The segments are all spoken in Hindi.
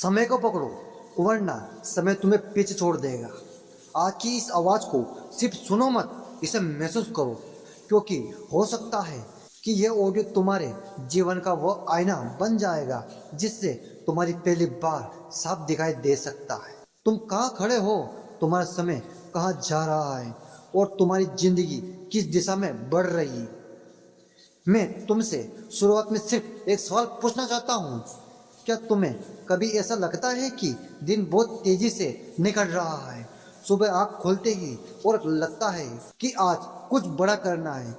समय को पकड़ो वरना समय तुम्हें पीछे छोड़ देगा। आज की इस आवाज़ को सिर्फ सुनो मत, इसे महसूस करो, क्योंकि हो सकता है कि यह ऑडियो तुम्हारे जीवन का वो आईना बन जाएगा जिससे तुम्हारी पहली बार साफ दिखाई दे सकता है। तुम कहाँ खड़े हो, तुम्हारा समय कहाँ जा रहा है और तुम्हारी जिंदगी किस दिशा में बढ़ रही है। मैं तुमसे शुरुआत में सिर्फ एक सवाल पूछना चाहता हूँ। क्या तुम्हें कभी ऐसा लगता है कि दिन बहुत तेजी से निकल रहा है? सुबह आँख खोलते ही और लगता है कि आज कुछ बड़ा करना है,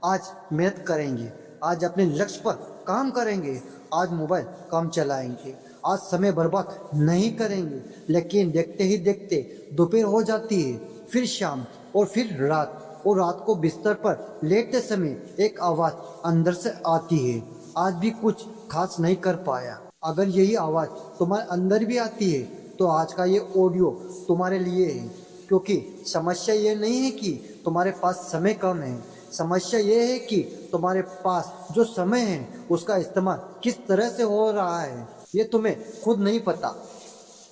आज मेहनत करेंगे, आज अपने लक्ष्य पर काम करेंगे, आज मोबाइल कम चलाएंगे, आज समय बर्बाद नहीं करेंगे। लेकिन देखते ही देखते दोपहर हो जाती है, फिर शाम और फिर रात, और रात को बिस्तर पर लेटते समय एक आवाज़ अंदर से आती है, आज भी कुछ खास नहीं कर पाया। अगर यही आवाज़ तुम्हारे अंदर भी आती है तो आज का ये ऑडियो तुम्हारे लिए है, क्योंकि समस्या ये नहीं है कि तुम्हारे पास समय कम है, समस्या ये है कि तुम्हारे पास जो समय है उसका इस्तेमाल किस तरह से हो रहा है ये तुम्हें खुद नहीं पता।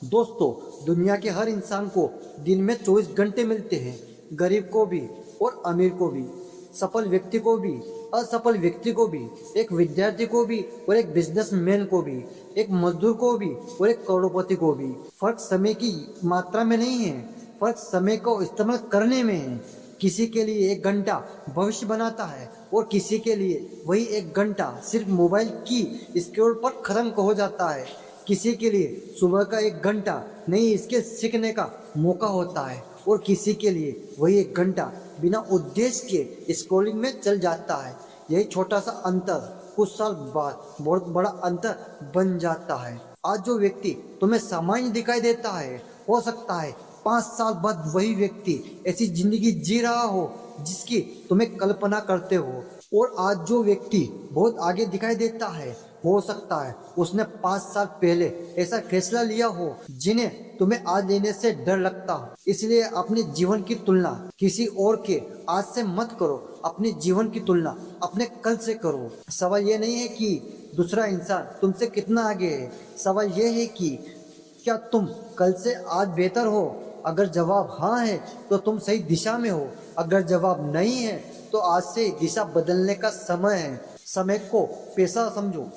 दोस्तों, दुनिया के हर इंसान को दिन में 24 घंटे मिलते हैं, गरीब को भी और अमीर को भी, सफल व्यक्ति को भी, असफल व्यक्ति को भी, एक विद्यार्थी को भी और एक बिजनेसमैन को भी, एक मजदूर को भी और एक करोड़पति को भी। फर्क समय की मात्रा में नहीं है, फर्क समय को इस्तेमाल करने में है। किसी के लिए 1 घंटा भविष्य बनाता है और किसी के लिए वही 1 घंटा सिर्फ मोबाइल की स्क्रोल पर खत्म हो जाता है। किसी के लिए सुबह का 1 घंटा नई स्किल सीखने का मौका होता है और किसी के लिए वही 1 घंटा बिना उद्देश्य के स्क्रोलिंग में चल जाता है। यही छोटा सा अंतर कुछ साल बाद बहुत बड़ा अंतर बन जाता है। आज जो व्यक्ति तुम्हें सामान्य दिखाई देता है, हो सकता है 5 साल बाद वही व्यक्ति ऐसी जिंदगी जी रहा हो जिसकी तुम्हें कल्पना करते हो। और आज जो व्यक्ति बहुत आगे दिखाई देता है, हो सकता है उसने 5 साल पहले ऐसा फैसला लिया हो जिन्हें तुम्हें आज लेने से डर लगता हो। इसलिए अपने जीवन की तुलना किसी और के आज से मत करो, अपने जीवन की तुलना अपने कल से करो। सवाल ये नहीं है कि दूसरा इंसान तुमसे कितना आगे है, सवाल ये है कि क्या तुम कल से आज बेहतर हो। अगर जवाब हाँ है तो तुम सही दिशा में हो, अगर जवाब नहीं है तो आज से दिशा बदलने का समय है। समय को पैसा समझो।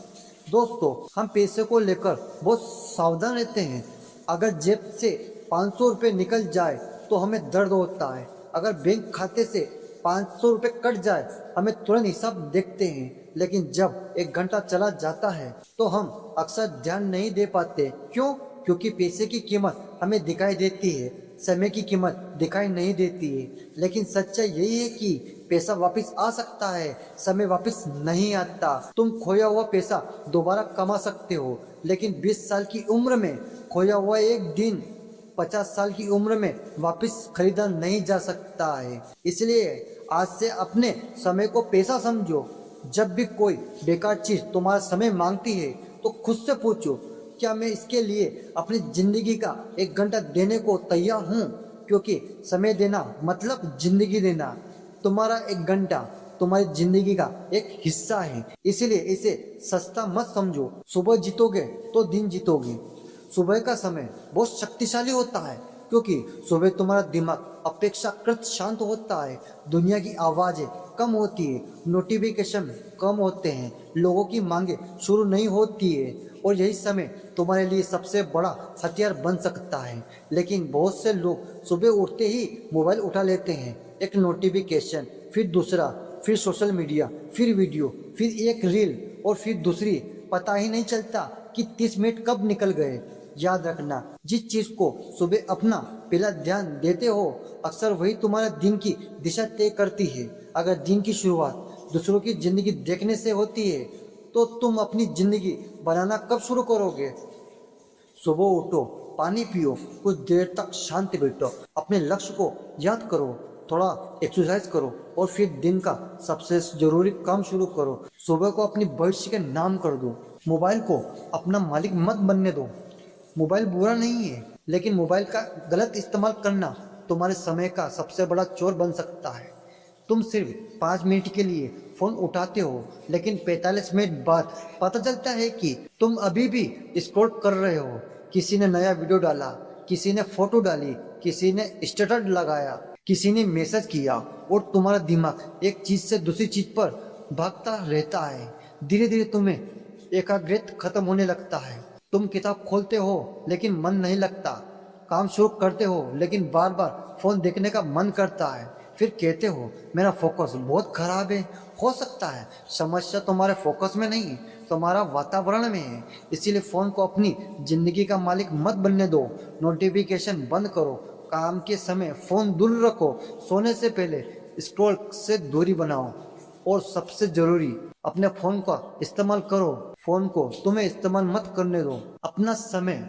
दोस्तों, हम पैसे को लेकर बहुत सावधान रहते हैं। अगर जेब से 500 रुपये निकल जाए तो हमें दर्द होता है, अगर बैंक खाते से 500 रुपये कट जाए हमें तुरंत हिसाब देखते हैं। लेकिन जब 1 घंटा चला जाता है तो हम अक्सर ध्यान नहीं दे पाते। क्यों? क्योंकि पैसे की कीमत हमें दिखाई देती है, समय की कीमत दिखाई नहीं देती है। लेकिन सच्चाई यही है कि पैसा वापस आ सकता है, समय वापस नहीं आता। तुम खोया हुआ पैसा दोबारा कमा सकते हो, लेकिन 20 साल की उम्र में खोया हुआ एक दिन 50 साल की उम्र में वापस खरीदा नहीं जा सकता है। इसलिए आज से अपने समय को पैसा समझो। जब भी कोई बेकार चीज तुम्हारा समय मांगती है तो खुद से पूछो, क्या मैं इसके लिए अपनी जिंदगी का 1 घंटा देने को तैयार हूँ? क्योंकि समय देना मतलब जिंदगी देना। तुम्हारा 1 घंटा तुम्हारी जिंदगी का एक हिस्सा है, इसलिए इसे सस्ता मत समझो। सुबह जीतोगे तो दिन जीतोगे। सुबह का समय बहुत शक्तिशाली होता है क्योंकि सुबह तुम्हारा दिमाग अपेक्षाकृत शांत होता है, दुनिया की आवाज़ें कम होती है, नोटिफिकेशन कम होते हैं, लोगों की मांगे शुरू नहीं होती है और यही समय तुम्हारे लिए सबसे बड़ा हथियार बन सकता है। लेकिन बहुत से लोग सुबह उठते ही मोबाइल उठा लेते हैं, एक नोटिफिकेशन, फिर दूसरा, फिर सोशल मीडिया, फिर वीडियो, फिर एक रील और फिर दूसरी। पता ही नहीं चलता कि 30 मिनट कब निकल गए। याद रखना, जिस चीज़ को सुबह अपना पहला ध्यान देते हो अक्सर वही तुम्हारा दिन की दिशा तय करती है। अगर दिन की शुरुआत दूसरों की जिंदगी देखने से होती है तो तुम अपनी जिंदगी बनाना कब शुरू करोगे? सुबह उठो, पानी पियो, कुछ देर तक शांति बैठो, अपने लक्ष्य को याद करो, थोड़ा एक्सरसाइज करो और फिर दिन का सबसे जरूरी काम शुरू करो। सुबह को अपनी भविष्य के नाम कर दो। मोबाइल को अपना मालिक मत बनने दो। मोबाइल बुरा नहीं है, लेकिन मोबाइल का गलत इस्तेमाल करना तुम्हारे समय का सबसे बड़ा चोर बन सकता है। तुम सिर्फ 5 मिनट के लिए फोन उठाते हो, लेकिन 45 मिनट बाद पता चलता है कि तुम अभी भी स्क्रॉल कर रहे हो। किसी ने नया वीडियो डाला, किसी ने फोटो डाली, किसी ने स्टेटस लगाया, किसी ने मैसेज किया, और तुम्हारा दिमाग एक चीज से दूसरी चीज पर भागता रहता है। धीरे धीरे तुम्हें एकाग्रता खत्म होने लगता है। तुम किताब खोलते हो लेकिन मन नहीं लगता, काम शुरू करते हो लेकिन बार बार फोन देखने का मन करता है। फिर कहते हो मेरा फोकस बहुत खराब है। हो सकता है समस्या तुम्हारे फोकस में नहीं, तुम्हारा वातावरण में है। इसीलिए फोन को अपनी जिंदगी का मालिक मत बनने दो। नोटिफिकेशन बंद करो, काम के समय फोन दूर रखो, सोने से पहले स्क्रॉल से दूरी बनाओ, और सबसे जरूरी अपने फोन का इस्तेमाल करो, फोन को तुम्हें इस्तेमाल मत करने दो। अपना समय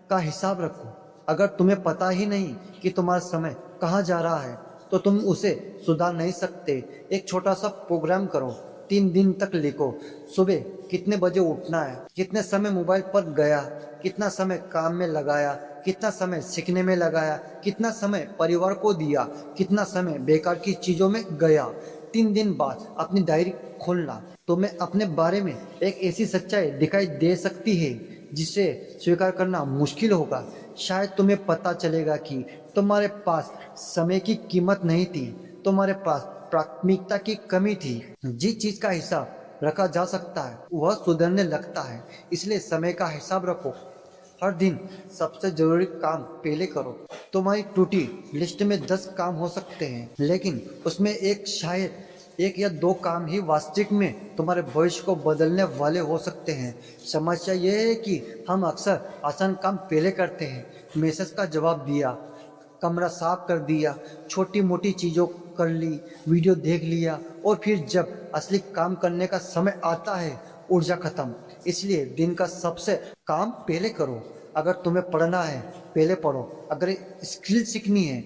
का हिसाब रखो। अगर तुम्हें पता ही नहीं कि तुम्हारा समय कहाँ जा रहा है तो तुम उसे सुधार नहीं सकते। एक छोटा सा प्रोग्राम करो, 3 दिन तक लिखो सुबह कितने बजे उठना है, कितने समय मोबाइल पर गया, कितना समय काम में लगाया, कितना समय सीखने में लगाया, कितना समय परिवार को दिया, कितना समय बेकार की चीजों में गया। 3 दिन बाद अपनी डायरी खोलना। तुम्हें अपने बारे में एक ऐसी सच्चाई दिखाई दे सकती है जिसे स्वीकार करना मुश्किल होगा। शायद तुम्हें पता चलेगा कि तुम्हारे पास समय की कीमत नहीं थी, तुम्हारे पास प्राथमिकता की कमी थी। जिस चीज का हिसाब रखा जा सकता है वह सुधरने लगता है। इसलिए समय का हिसाब रखो। हर दिन सबसे जरूरी काम पहले करो। तुम्हारी टूटी लिस्ट में 10 काम हो सकते हैं, लेकिन उसमें शायद 1 या 2 काम ही वास्तविक में तुम्हारे भविष्य को बदलने वाले हो सकते हैं। समस्या यह है कि हम अक्सर आसान काम पहले करते हैं। मैसेज का जवाब दिया, कमरा साफ कर दिया, छोटी मोटी चीज़ों कर ली, वीडियो देख लिया, और फिर जब असली काम करने का समय आता है ऊर्जा खत्म। इसलिए दिन का सबसे काम पहले करो। अगर तुम्हें पढ़ना है पहले पढ़ो, अगर स्किल सीखनी है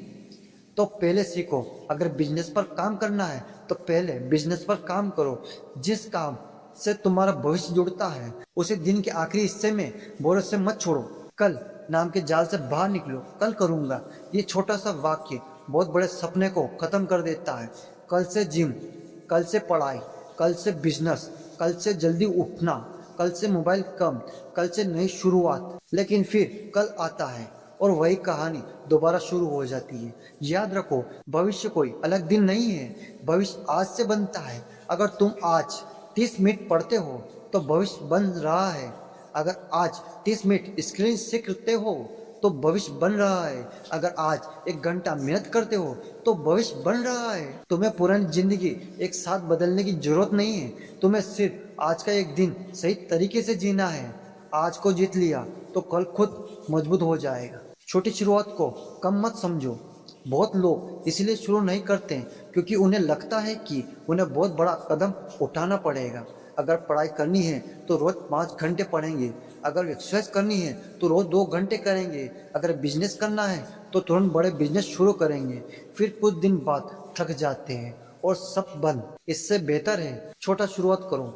तो पहले सीखो, अगर बिजनेस पर काम करना है तो पहले बिजनेस पर काम करो। जिस काम से तुम्हारा भविष्य जुड़ता है उसे दिन के आखिरी हिस्से में बोझ से मत छोड़ो। कल नाम के जाल से बाहर निकलो, कल करूँगा। ये छोटा सा वाक्य बहुत बड़े सपने को खत्म कर देता है। कल से जिम, कल से पढ़ाई, कल से बिजनेस, कल से जल्दी उठना, कल से मोबाइल कम, कल से नई शुरुआत। लेकिन फिर कल आता है और वही कहानी दोबारा शुरू हो जाती है। याद रखो, भविष्य कोई अलग दिन नहीं है, भविष्य आज से बनता है। अगर तुम आज 30 मिनट पढ़ते हो तो भविष्य बन रहा है। अगर आज 30 मिनट स्क्रीन सीखते हो तो भविष्य बन रहा है। अगर आज 1 घंटा मेहनत करते हो तो भविष्य बन रहा है। तुम्हें पुरानी जिंदगी एक साथ बदलने की जरूरत नहीं है, तुम्हें सिर्फ आज का एक दिन सही तरीके से जीना है। आज को जीत लिया तो कल खुद मजबूत हो जाएगा। छोटी शुरुआत को कम मत समझो। बहुत लोग इसलिए शुरू नहीं करते क्योंकि उन्हें लगता है कि उन्हें बहुत बड़ा कदम उठाना पड़ेगा। अगर पढ़ाई करनी है तो रोज 5 घंटे पढ़ेंगे, अगर एक्सरसाइज करनी है तो रोज 2 घंटे करेंगे, अगर बिजनेस करना है तो तुरंत बड़े बिजनेस शुरू करेंगे। फिर कुछ दिन बाद थक जाते हैं और सब बंद। इससे बेहतर है छोटा शुरुआत करो।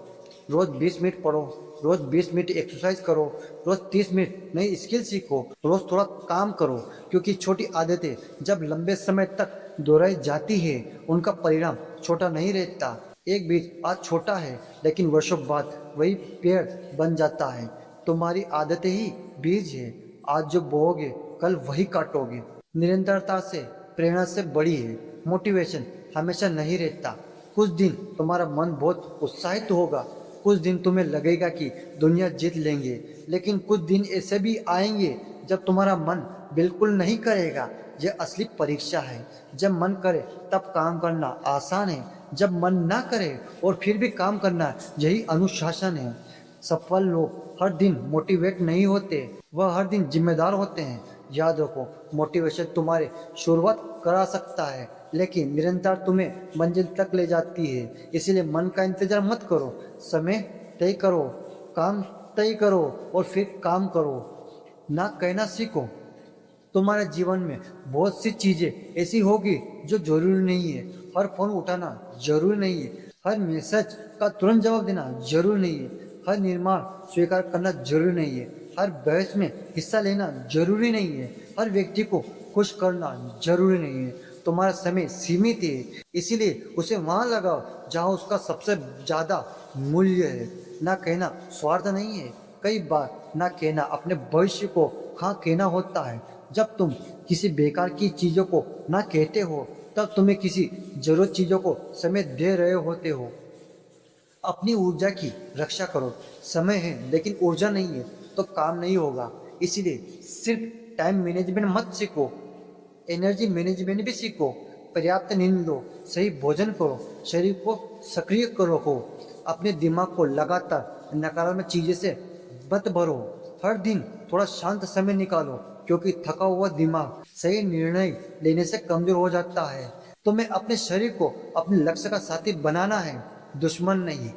रोज 20 मिनट पढ़ो, रोज 20 मिनट एक्सरसाइज करो, रोज 30 मिनट नई स्किल सीखो, रोज थोड़ा काम करो। क्योंकि छोटी आदतें जब लंबे समय तक दोहराई जाती है उनका परिणाम छोटा नहीं रहता। एक बीज आज छोटा है लेकिन वर्षों बाद वही पेड़ बन जाता है। तुम्हारी आदतें ही बीज है, आज जो बोओगे कल वही काटोगे। निरंतरता से प्रेरणा से बड़ी है। मोटिवेशन हमेशा नहीं रहता। कुछ दिन तुम्हारा मन बहुत उत्साहित होगा, कुछ दिन तुम्हें लगेगा कि दुनिया जीत लेंगे, लेकिन कुछ दिन ऐसे भी आएंगे जब तुम्हारा मन बिल्कुल नहीं करेगा। यह असली परीक्षा है। जब मन करे तब काम करना आसान है, जब मन ना करे और फिर भी काम करना, यही अनुशासन है। सफल लोग हर दिन मोटिवेट नहीं होते, वह हर दिन जिम्मेदार होते हैं। याद रखो, मोटिवेशन तुम्हारे शुरुआत करा सकता है लेकिन निरंतर तुम्हें मंजिल तक ले जाती है। इसलिए मन का इंतजार मत करो, समय तय करो, काम तय करो और फिर काम करो। ना कहना सीखो। तुम्हारे जीवन में बहुत सी चीजें ऐसी होगी जो जरूरी नहीं है। हर फोन उठाना जरूरी नहीं है, हर मैसेज का तुरंत जवाब देना जरूरी नहीं है, हर निर्माण स्वीकार करना जरूरी नहीं है, हर बहस में हिस्सा लेना जरूरी नहीं है, हर व्यक्ति को खुश करना जरूरी नहीं है। तुम्हारा समय सीमित है, इसीलिए उसे वहां लगाओ जहां उसका सबसे ज्यादा मूल्य है। ना कहना स्वार्थ नहीं है, कई बार ना कहना अपने भविष्य को हाँ कहना होता है। जब तुम किसी बेकार की चीज़ों को ना कहते हो तब तुम्हें किसी जरूरत चीज़ों को समय दे रहे होते हो। अपनी ऊर्जा की रक्षा करो। समय है लेकिन ऊर्जा नहीं है तो काम नहीं होगा। इसीलिए सिर्फ टाइम मैनेजमेंट मत सीखो, एनर्जी मैनेजमेंट भी सीखो। पर्याप्त नींद लो, सही भोजन करो, शरीर को सक्रिय रखो। अपने दिमाग को लगातार नकारात्मक चीज़ें से मत भरो। हर दिन थोड़ा शांत समय निकालो, क्योंकि थका हुआ दिमाग सही निर्णय लेने से कमजोर हो जाता है। तुम्हें अपने शरीर को अपने लक्ष्य का साथी बनाना है, दुश्मन नहीं।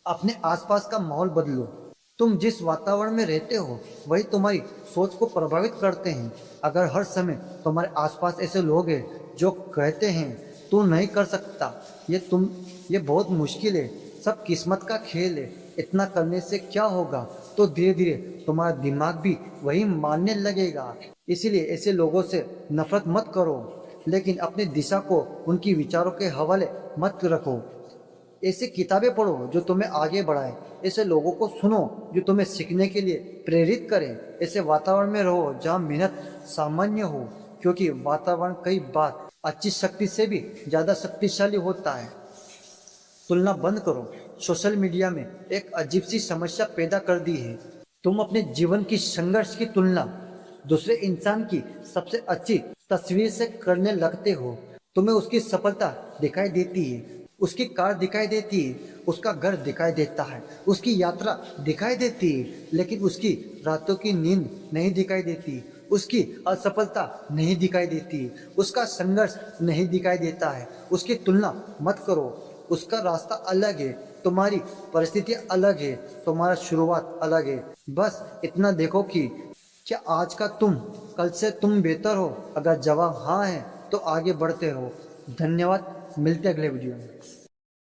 अपने आसपास का माहौल बदलो। तुम जिस वातावरण में रहते हो वही तुम्हारी सोच को प्रभावित करते हैं। अगर हर समय तुम्हारे आसपास ऐसे लोग हैं जो कहते हैं तू नहीं कर सकता, ये बहुत मुश्किल है, सब किस्मत का खेल है, इतना करने से क्या होगा, तो धीरे धीरे तुम्हारा दिमाग भी वही मानने लगेगा। इसीलिए ऐसे लोगों से नफरत मत करो, लेकिन अपनी दिशा को उनकी विचारों के हवाले मत रखो। ऐसी किताबें पढ़ो जो तुम्हें आगे बढ़ाए, ऐसे लोगों को सुनो जो तुम्हें सीखने के लिए प्रेरित करें। ऐसे वातावरण में रहो जहाँ मेहनत सामान्य हो, क्योंकि वातावरण कई बार अच्छी शक्ति से भी ज़्यादा शक्तिशाली होता है। तुलना बंद करो। सोशल मीडिया में एक अजीब सी समस्या पैदा कर दी है। तुम अपने जीवन की संघर्ष की तुलना दूसरे इंसान की सबसे अच्छी तस्वीर से करने लगते हो। तुम्हें उसकी सफलता दिखाई देती है, उसकी कार दिखाई देती है, उसका घर दिखाई देता है, उसकी यात्रा दिखाई देती है, लेकिन उसकी रातों की नींद नहीं दिखाई देती, उसकी असफलता नहीं दिखाई देती, उसका संघर्ष नहीं दिखाई देता है। उसकी तुलना मत करो। उसका रास्ता अलग है, तुम्हारी परिस्थिति अलग है, तुम्हारा शुरुआत अलग है। बस इतना देखो कि क्या आज का तुम कल से तुम बेहतर हो। अगर जवाब हाँ है तो आगे बढ़ते रहो। धन्यवाद, मिलते हैं अगले वीडियो में।